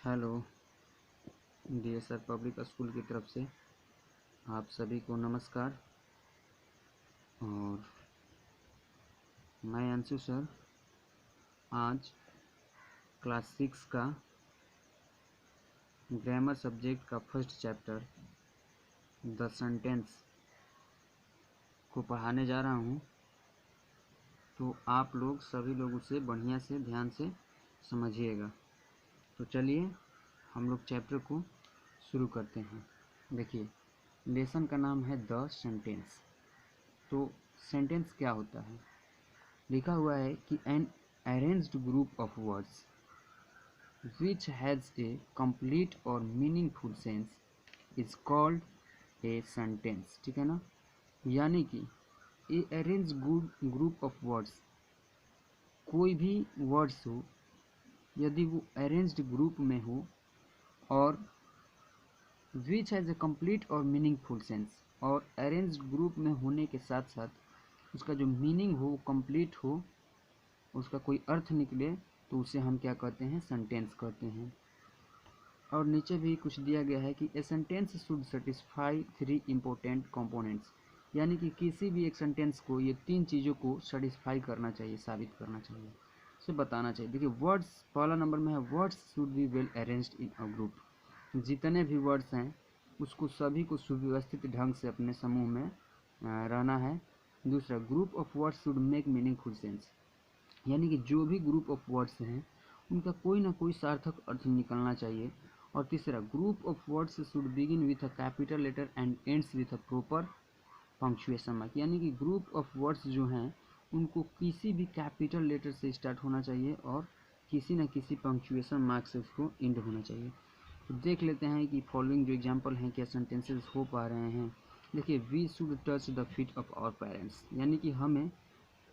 Hello DSR public school की तरफ से आप सभी को नमस्कार। और मैं अंशु सर आज क्लास 6 का ग्रामर सब्जेक्ट का फर्स्ट चैप्टर द सेंटेंस को पढ़ाने जा रहा हूँ। तो आप लोग सभी लोग उसे बढ़िया से ध्यान से समझिएगा। तो चलिए हम लोग चैप्टर को शुरू करते हैं। देखिए, लेसन का नाम है द सेंटेंस। तो सेंटेंस क्या होता है? लिखा हुआ है कि an arranged group of words which has a complete और meaningful sense is called a sentence. ठीक है ना? यानी कि a arrange group of words, कोई भी वर्ड्स हो यदि वो अरेंज्ड ग्रुप में हो और विच हैज़ ए कंप्लीट और मीनिंगफुल सेंस, और अरेंज्ड ग्रुप में होने के साथ साथ उसका जो मीनिंग हो वो कंप्लीट हो, उसका कोई अर्थ निकले, तो उसे हम क्या कहते हैं? सेंटेंस कहते हैं। और नीचे भी कुछ दिया गया है कि a sentence should satisfy 3 important components, यानी कि किसी भी एक सेंटेंस को ये 3 चीज़ों को सेटिस्फाई करना चाहिए, साबित करना चाहिए, उसे बताना चाहिए। देखिए, वर्ड्स पहला नंबर में है words should be well arranged in a group. जितने भी वर्ड्स हैं उसको सभी को सुव्यवस्थित ढंग से अपने समूह में रहना है। दूसरा, group of words should make meaningful sense, यानी कि जो भी ग्रुप ऑफ वर्ड्स हैं उनका कोई ना कोई सार्थक अर्थ निकलना चाहिए। और तीसरा, group of words should begin with a capital letter and ends with a proper punctuation mark, यानी कि ग्रुप ऑफ वर्ड्स जो हैं उनको किसी भी कैपिटल लेटर से स्टार्ट होना चाहिए और किसी न किसी पंक्चुएशन मार्क से उसको एंड होना चाहिए। तो देख लेते हैं कि फॉलोइंग जो एग्जाम्पल हैं क्या सेंटेंसेस हो पा रहे हैं। देखिए, we should touch the feet of our parents, यानी कि हमें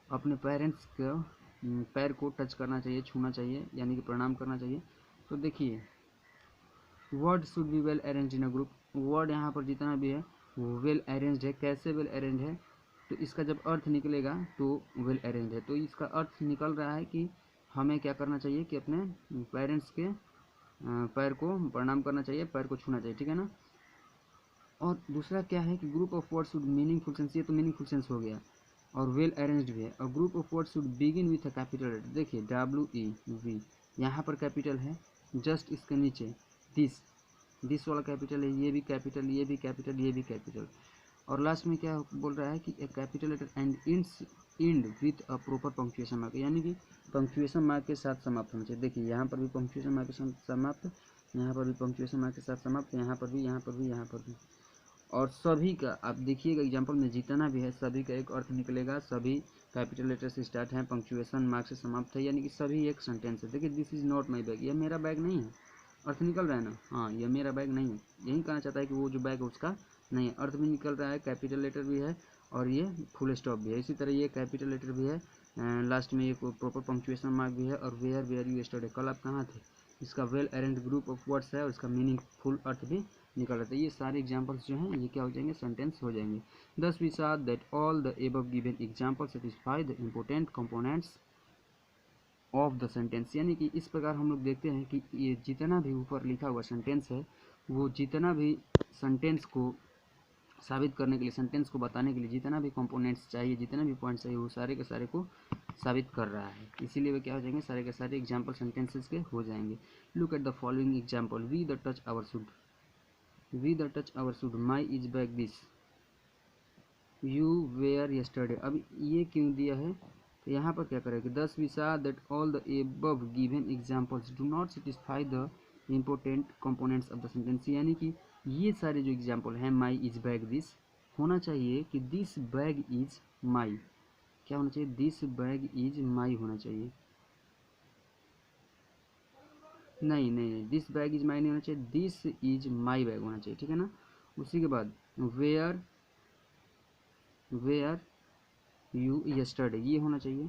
अपने पेरेंट्स के पैर को टच करना चाहिए, छूना चाहिए, यानी कि प्रणाम करना चाहिए। तो देखिए, word should be well arrange in a group, word यहाँ पर जितना भी है वो वेल अरेंज्ड है। कैसे वेल अरेंज है? तो इसका जब अर्थ निकलेगा तो वेल अरेंज है, तो इसका अर्थ निकल रहा है कि हमें क्या करना चाहिए कि अपने पेरेंट्स के पैर को प्रणाम करना चाहिए, पैर को छूना चाहिए। ठीक है ना? और दूसरा क्या है कि group of word should meaningful sense, ये तो मीनिंगफुल सेंस हो गया और वेल अरेंज्ड भी है। और group of word should begin with a capital letter. देखिए, WEV यहाँ पर कैपिटल है, जस्ट इसके नीचे दिस वाला कैपिटल है, ये भी कैपिटल, ये भी कैपिटल, ये भी कैपिटल। और लास्ट में क्या बोल रहा है कि a capital letter and end with a proper punctuation mark, यानी कि पंक्चुएशन मार्क के साथ समाप्त होना चाहिए। देखिए, यहाँ पर भी पंक्चुएशन मार्क के साथ समाप्त, यहाँ पर भी पंक्चुएशन मार्क के साथ समाप्त, यहाँ पर भी, यहाँ पर भी, यहाँ पर भी। और सभी का आप देखिएगा एग्जाम्पल में जितना भी है सभी का एक अर्थ निकलेगा, सभी कैपिटल लेटर से स्टार्ट है, पंक्चुएशन मार्क से समाप्त है, यानी कि सभी एक सेंटेंस है। देखिए, this is not my bag, यह मेरा बैग नहीं है, अर्थ निकल रहा है ना? हाँ, यह मेरा बैग नहीं है, यही कहना चाहता है कि वो जो बैग है उसका नहीं है, अर्थ भी निकल रहा है, कैपिटल लेटर भी है और ये फुल स्टॉप भी है। इसी तरह ये कैपिटल लेटर भी है, लास्ट में ये प्रॉपर पंक्चुएशन मार्क भी है। और वेयर यू स्टडी, कल आप कहाँ थे, इसका well arrange group of words है और इसका मीनिंगफुल अर्थ भी निकल रहा था। ये सारे एग्जाम्पल्स जो हैं ये क्या हो जाएंगे? सेंटेंस हो जाएंगे। Thus we saw that all the above given examples satisfy the important components of the sentence, यानी कि इस प्रकार हम लोग देखते हैं कि ये जितना भी ऊपर लिखा हुआ सेंटेंस है वो जितना भी सेंटेंस को साबित करने के लिए, सेंटेंस को बताने के लिए जितना भी कंपोनेंट्स चाहिए, जितने भी पॉइंट्स चाहिए, वो सारे के सारे को साबित कर रहा है। इसीलिए वे क्या हो जाएंगे? सारे के सारे एग्जाम्पल सेंटेंसेस के हो जाएंगे। Look at the following example, we the touch our should, my is back this, you where yesterday. अब ये क्यों दिया है? तो यहाँ पर क्या करेंगे? Thus we saw that all the above given examples do not satisfy the important components of the sentence, यानी कि ये सारे जो एग्जाम्पल हैं, माई इज बैग दिस, होना चाहिए कि दिस बैग इज माई, क्या होना चाहिए? दिस बैग इज माई होना चाहिए। नहीं नहीं नहीं, दिस बैग इज माई नहीं होना चाहिए, दिस इज माई बैग होना चाहिए। ठीक है ना? उसी के बाद वेयर यू यस्टरडे, ये होना चाहिए।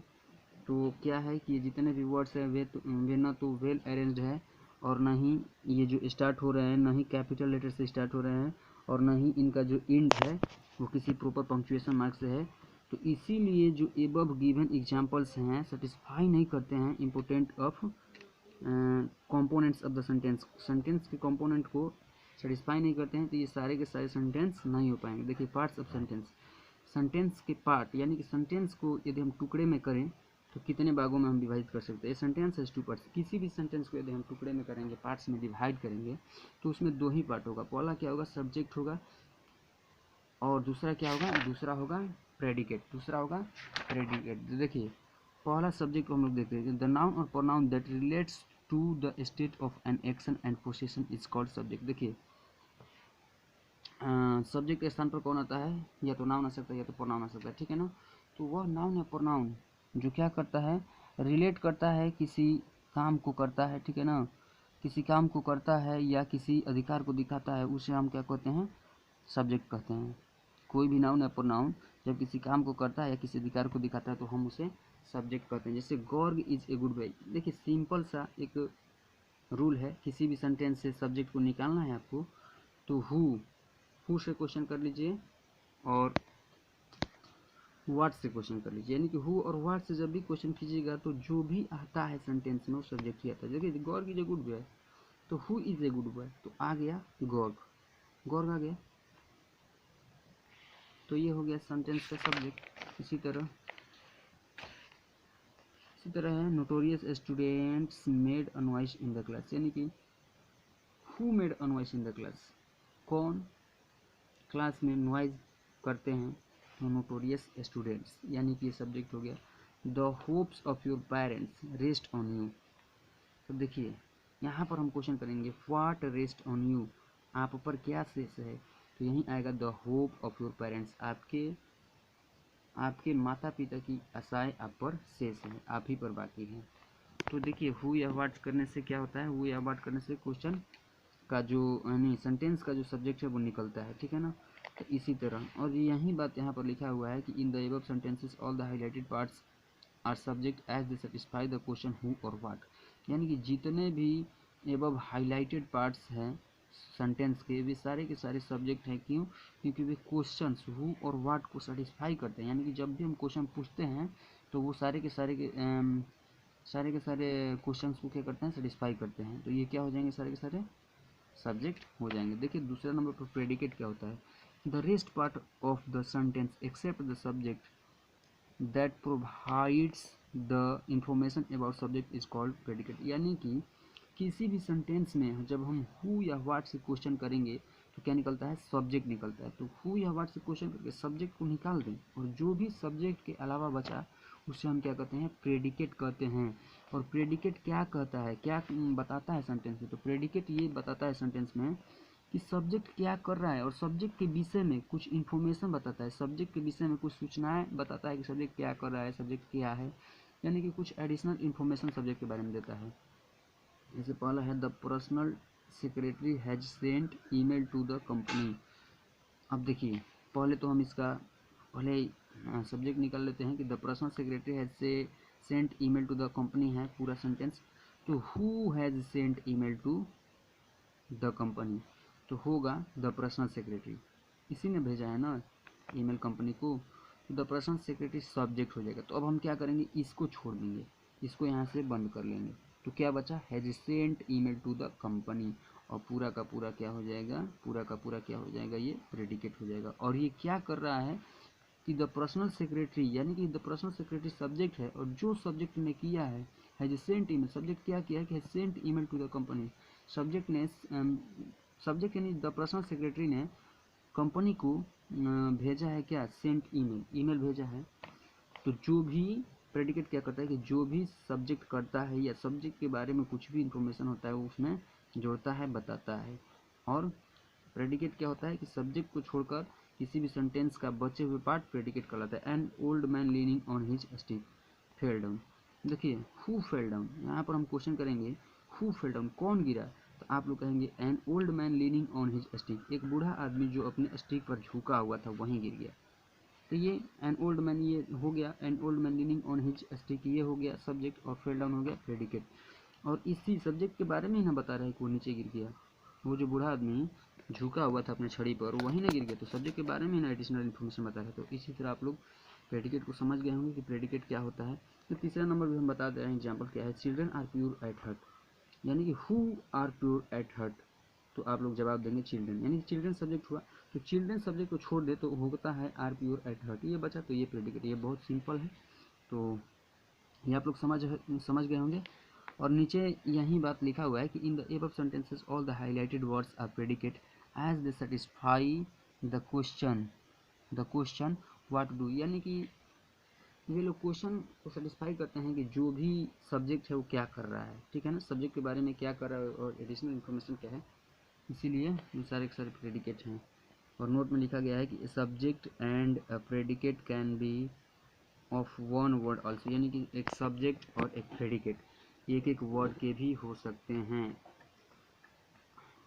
तो क्या है कि जितने भी वर्ड्स हैं वे ना तो वेल अरेंज्ड है और ना ही ये जो स्टार्ट हो रहे हैं ना ही कैपिटल लेटर से स्टार्ट हो रहे हैं और ना ही इनका जो एंड है वो किसी प्रॉपर पंक्चुएशन मार्क से है। तो इसीलिए जो एबव गिवन एग्जांपल्स हैं सेटिस्फाई नहीं करते हैं important of components of the sentence, sentence के कंपोनेंट को सेटिस्फाई नहीं करते हैं तो ये सारे के सारे सेंटेंस नहीं हो पाएंगे। देखिए पार्ट्स ऑफ सेंटेंस, सेंटेंस के पार्ट यानी कि सेंटेंस को यदि हम टुकड़े में करें तो कितने भागों में हम डिवाइड कर सकते हैं। सेंटेंस हैज टू पार्ट्स, किसी भी सेंटेंस को यदि हम टुकड़े में करेंगे, पार्ट्स में डिवाइड करेंगे तो उसमें दो ही पार्ट होगा। पहला क्या होगा, सब्जेक्ट होगा, और दूसरा क्या होगा, दूसरा होगा प्रेडिकेट, दूसरा होगा प्रेडिकेट। देखिए पहला सब्जेक्ट को हम लोग देखते हैं, द नाउन और pronoun that relates to the state of an action and position is called subject. देखिए सब्जेक्ट के स्थान पर कौन आता है, या तो नाउन आ सकता है या तो प्रोनाउन आ सकता है, ठीक है ना। तो वह नाउन या प्रोनाउन जो क्या करता है, रिलेट करता है, किसी काम को करता है, ठीक है ना, किसी काम को करता है या किसी अधिकार को दिखाता है, उसे हम क्या कहते हैं, सब्जेक्ट कहते हैं। कोई भी नाउन या प्रोनाउन जब किसी काम को करता है या किसी अधिकार को दिखाता है तो हम उसे सब्जेक्ट कहते हैं। जैसे गॉर्ग इज ए गुड बॉय, देखिए सिंपल सा एक रूल है, किसी भी सेंटेंस से सब्जेक्ट को निकालना है आपको तो हु से क्वेश्चन कर लीजिए और व्हाट से क्वेश्चन कर लीजिए, यानी कि हु और व्हाट से जब भी क्वेश्चन कीजिएगा तो जो भी आता है सेंटेंस में वो सब्जेक्ट ही आता है। देखिए गॉर्ग इज ए गुड बॉय, तो who is a good boy, तो आ गया गॉर्ग, गॉर्ग आ गया, तो ये हो गया सेंटेंस का सब्जेक्ट। इसी तरह है notorious students made a noise in the class, यानी कि who made a noise in the class, कौन क्लास में नॉइज करते हैं, तो नोटोरियस स्टूडेंट्स, यानी कि ये सब्जेक्ट हो गया। The hopes of your parents rest on you, तो देखिए यहाँ पर हम क्वेश्चन करेंगे व्हाट रेस्ट ऑन यू, आप पर क्या शेष है, तो यहीं आएगा the hope of your parents, आपके माता पिता की आशाएं आप पर शेष है, आप ही पर बाकी हैं। तो देखिए हु या व्हाट करने से क्या होता है, हु या व्हाट करने से क्वेश्चन का जो यानी सेंटेंस का जो सब्जेक्ट है वो निकलता है, ठीक है ना। तो इसी तरह और यही बात यहाँ पर लिखा हुआ है कि in the above sentences all the highlighted parts are subject as they satisfy the question who और व्हाट, यानी कि जितने भी एबव हाईलाइटेड पार्ट्स हैं सेंटेंस के वे सारे के सारे सब्जेक्ट हैं। क्यों, क्योंकि वे क्वेश्चंस हु और व्हाट को सेटिस्फाई करते हैं, यानी कि जब भी हम क्वेश्चन पूछते हैं तो वो सारे के सारे क्वेश्चंस को क्या करते हैं, सेटिस्फाई करते हैं, तो ये क्या हो जाएंगे, सारे के सारे सब्जेक्ट हो जाएंगे। देखिए दूसरा नंबर पर प्रेडिकेट क्या होता है, the rest part of the sentence except the subject that provides the information about subject is called predicate, यानी कि किसी भी सेंटेंस में जब हम हु या व्हाट से क्वेश्चन करेंगे तो क्या निकलता है, सब्जेक्ट निकलता है। तो हु या व्हाट से क्वेश्चन करके सब्जेक्ट को निकाल दें और जो भी सब्जेक्ट के अलावा बचा उसे हम क्या कहते हैं, प्रेडिकेट कहते हैं। और प्रेडिकेट क्या कहता है, क्या बताता है सेंटेंस में, तो प्रेडिकेट ये बताता है सेंटेंस में कि सब्जेक्ट क्या कर रहा है और सब्जेक्ट के विषय में कुछ इन्फॉर्मेशन बताता है, सब्जेक्ट के विषय में कुछ सूचनाएं बताता है कि सब्जेक्ट क्या कर रहा है, सब्जेक्ट क्या है, यानी कि कुछ एडिशनल इन्फॉर्मेशन सब्जेक्ट के बारे में देता है। जैसे पहला है the personal secretary has sent email to the company. अब देखिए पहले तो हम इसका पहले सब्जेक्ट निकाल लेते हैं कि द पर्सनल सेक्रेटरी हैज से sent email to the company है पूरा सेंटेंस, तो who has sent email to the company, तो होगा द पर्सनल सेक्रेटरी, इसी ने भेजा है ना ईमेल कंपनी को, तो द पर्सनल सेक्रेटरी सब्जेक्ट हो जाएगा। तो अब हम क्या करेंगे, इसको छोड़ देंगे, इसको यहाँ से बंद कर लेंगे, तो क्या बचा, has sent email to the company, और पूरा का पूरा क्या हो जाएगा, पूरा का पूरा क्या हो जाएगा, ये प्रेडिकेट हो जाएगा। और ये क्या कर रहा है कि द पर्सनल सेक्रेटरी, यानी कि द पर्सनल सेक्रेटरी सब्जेक्ट है और जो सब्जेक्ट ने किया है हैज सेंट ईमेल, सब्जेक्ट क्या किया है कि has sent email to the company, subject ने सब्जेक्ट यानी द पर्सनल सेक्रेटरी ने कंपनी को भेजा है क्या, सेंट ईमेल, ईमेल भेजा है। तो जो भी प्रेडिकेट क्या करता है कि जो भी सब्जेक्ट करता है या सब्जेक्ट के बारे में कुछ भी इंफॉर्मेशन होता है वो उसमें जोड़ता है, बताता है। और प्रेडिकेट क्या होता है कि सब्जेक्ट को छोड़कर किसी भी सेंटेंस का बचे हुए पार्ट प्रेडिकेट कहलाता है। An old man leaning on his stick fell down, देखिए हु फेल डाउन, यहाँ पर हम क्वेश्चन करेंगे हु फेल डाउन, कौन गिरा, तो आप लोग कहेंगे an old man leaning on his stick, एक बूढ़ा आदमी जो अपने स्टिक पर झुका हुआ था वहीं गिर गया। तो ये एन ओल्ड मैन ये हो गया, an old man leaning on his stick ये हो गया सब्जेक्ट, और फेल डाउन हो गया प्रेडिकेट। और इसी सब्जेक्ट के बारे में ही ना बता रहे हैं कि वो नीचे गिर गया, वो जो बूढ़ा आदमी झुका हुआ था अपने छड़ी पर वहीं ना गिर गया, तो सब्जेक्ट के बारे में ही ना एडिशनल इन्फॉर्मेशन बता रहे। तो इसी तरह आप लोग प्रेडिकेट को समझ गए होंगे कि प्रेडिकेट क्या होता है। तो तीसरा नंबर भी हम बता दे रहे हैं, एग्जाम्पल क्या है, children are pure at heart, यानी कि who are pure at heart, तो आप लोग जवाब देंगे चिल्ड्रन, यानी कि चिल्ड्रन सब्जेक्ट हुआ, तो चिल्ड्रन सब्जेक्ट को छोड़ दे तो होता है आर प्योर एट हार्ट, ये बचा, तो ये प्रेडिकेट, ये बहुत सिंपल है। तो ये आप लोग समझ गए होंगे। और नीचे यही बात लिखा हुआ है कि in the above sentences all the highlighted words are predicate as they satisfy the question what to do, यानी कि ये लोग क्वेश्चन को सेटिस्फाई करते हैं कि जो भी सब्जेक्ट है वो क्या कर रहा है, ठीक है ना, सब्जेक्ट के बारे में क्या कर रहा है और एडिशनल इन्फॉर्मेशन क्या है, इसीलिए ये सारे के सारे प्रेडिकेट हैं। और नोट में लिखा गया है कि subject and predicate can be of one word also, यानी कि एक सब्जेक्ट और एक प्रेडिकेट एक एक वर्ड के भी हो सकते हैं।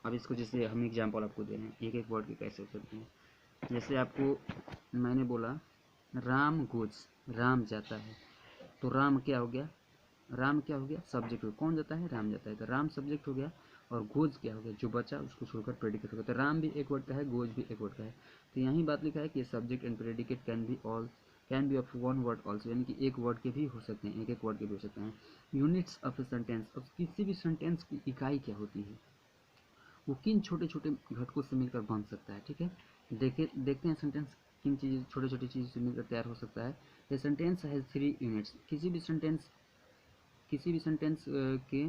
अब इसको जैसे हम एग्जांपल आपको दे रहे हैं, एक एक वर्ड के कैसे हो सकते हैं। जैसे आपको मैंने बोला राम गोज, राम जाता है, तो राम क्या हो गया, राम क्या हो गया, सब्जेक्ट हो, कौन जाता है, राम जाता है, तो राम सब्जेक्ट हो गया, और गोज क्या हो गया, जो बचा उसको छोड़कर प्रेडिकेट हो गया, तो राम भी एक वर्ड का है, गोज भी एक वर्ड का है। तो यही बात लिखा है कि subject and predicate can be of one word also, यानी कि एक वर्ड के भी हो सकते हैं, एक एक वर्ड के भी हो सकते हैं। यूनिट्स ऑफ ए सेंटेंस, अब किसी भी सेंटेंस की इकाई क्या होती है, वो किन छोटे छोटे घटकों से मिलकर बन सकता है, ठीक है। देखते हैं सेंटेंस किन चीज़ छोटे छोटी चीज़ों से मिलकर तैयार हो सकता है। ए सेंटेंस हैज़ 3 यूनिट्स, किसी भी सेंटेंस के